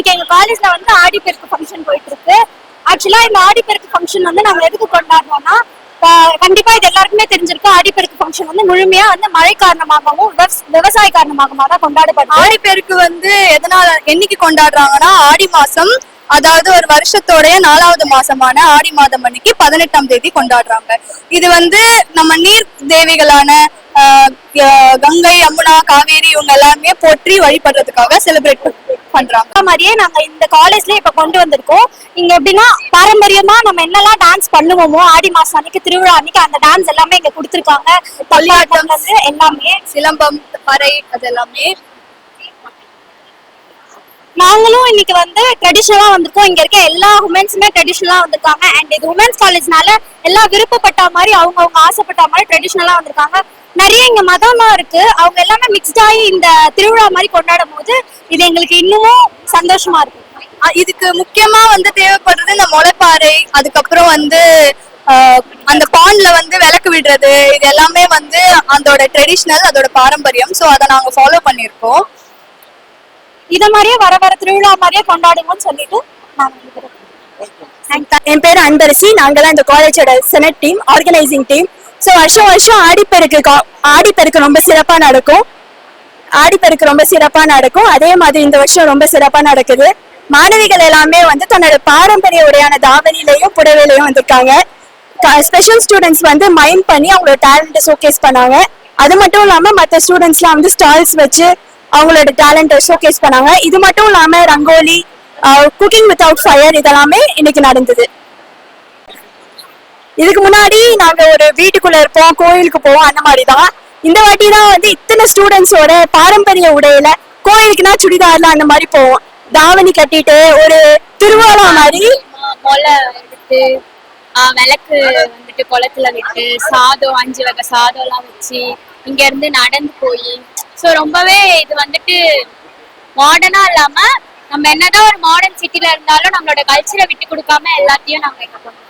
இன்னைக்கு எங்க காலேஜ்ல வந்து ஆடிப்பெருக்கு ஃபங்க்ஷன் போயிட்டு இருக்கு. ஆக்சுவலா இந்த ஆடிப்பெருக்கு ஃபங்க்ஷன் வந்து நாங்க எதுக்கு கொண்டாடுறோம்னா, கண்டிப்பா இது எல்லாருக்குமே தெரிஞ்சிருக்கு. ஆடிப்பெருக்கு ஃபங்க்ஷன் வந்து முழுமையா வந்து மழை காரணமாகவும் விவசாய காரணமாகவும் தான் கொண்டாடப்படுது. ஆடிப்பெருக்கு வந்து எதனால என்னைக்கு கொண்டாடுறாங்கன்னா ஆடி மாசம், அதாவது ஒரு வருஷத்தோடைய 4வது மாசமான ஆடி மாதம் அன்னைக்கு 18ஆம் தேதி கொண்டாடுறாங்க. இது வந்து நம்ம நீர் தேவிகளான கங்கை, யமுனா, காவேரி இவங்க எல்லாருமே போற்றி வழிபடுறதுக்காக செலிப்ரேட் பண்றாங்க. மாதிரியே நாங்க இந்த காலேஜ்ல இப்ப கொண்டு வந்திருக்கோம். இங்க எப்படின்னா பாரம்பரியமா நம்ம என்னெல்லாம் டான்ஸ் பண்ணுவோமோ ஆடி மாசம் அன்னைக்கு திருவிழா அன்னைக்கு அந்த டான்ஸ் எல்லாமே இங்க கொடுத்துருக்காங்க. பள்ளியாட்டம் எல்லாமே, சிலம்பம், பறை, அது எல்லாமே நாங்களும் இன்னைக்கு வந்து ட்ரெடிஷனலா வந்திருக்கோம். இங்க இருக்க எல்லா உமன்ஸுமே ட்ரெடிஷனலா வந்திருக்காங்க. அண்ட் இது உமன்ஸ் காலேஜ்னால எல்லாம் விருப்பப்பட்ட மாதிரி அவங்க ஆசைப்பட்ட மாதிரி ட்ரெடிஷனலா வந்திருக்காங்க. நிறைய இங்க மதமா இருக்கு. அவங்க எல்லாமே மிக்ஸ்ட் ஆகி இந்த திருவிழா மாதிரி கொண்டாடும் போது இது எங்களுக்கு இன்னமும் சந்தோஷமா இருக்கு. இதுக்கு முக்கியமா வந்து தேவைப்படுறது இந்த முளைப்பாறை, அதுக்கப்புறம் வந்து அந்த பாண்ட்ல வந்து விளக்கு விடுறது, இது எல்லாமே வந்து அதோட ட்ரெடிஷனல், அதோட பாரம்பரியம். ஸோ அதை நாங்க ஃபாலோ பண்ணியிருக்கோம். இத மாதிரியே வர திருவிழா மாதிரியே கொண்டாடுவோம்னு சொல்லிட்டு என் பேர் அன்பரசி. நாங்கெல்லாம் இந்த காலேஜோட senate team, organizing team. So வருஷம் வருஷம் ஆடிப்பெருக்கு ரொம்ப சிறப்பாக நடக்கும். ஆடிப்பெருக்கு ரொம்ப சிறப்பாக நடக்கும். அதே மாதிரி இந்த வருஷம் ரொம்ப சிறப்பாக நடக்குது. மாணவிகள் எல்லாமே வந்து தன்னோட பாரம்பரிய உடையான தாவணிலையும் புடவையிலையும் வந்திருக்காங்க. ஸ்பெஷல் ஸ்டூடெண்ட்ஸ் வந்து மைண்ட் பண்ணி அவங்களோட டேலண்ட்டை ஷோகேஸ் பண்ணாங்க. அது மட்டும் இல்லாமல் மற்ற ஸ்டூடெண்ட்ஸ்லாம் வந்து ஸ்டால்ஸ் வச்சு அவங்களோட டேலண்ட்டை ஷோகேஸ் பண்ணாங்க. இது மட்டும் இல்லாமல் ரங்கோலி, குக்கிங் வித்வுட் ஃபயர் இதெல்லாமே இன்னைக்கு நடந்தது. இதுக்கு முன்னாடி நாங்க ஒரு வீட்டுக்குள்ள இருப்போம், கோயிலுக்கு போவோம், அந்த மாதிரி தான். இந்த வாட்டி தான் வந்து இத்தனை ஸ்டூடெண்ட்ஸோட பாரம்பரிய உடையில கோயிலுக்குனா சுடிதார்ல அந்த மாதிரி போவோம். தாவணி கட்டிட்டு ஒரு திருவிழா மாதிரி மொளை எடுத்து விளக்கு வந்துட்டு குளத்துல விட்டு சாதம் 5 வகை சாதம் எல்லாம் வச்சு இங்க இருந்து நடந்து போய், ஸோ ரொம்பவே இது வந்துட்டு மாடர்னா இல்லாம நம்ம என்னதான் ஒரு மாடர்ன் சிட்டில இருந்தாலும் நம்மளோட கல்ச்சரை விட்டு கொடுக்காம எல்லாத்தையும் நாங்க இங்க பண்ணுவோம்.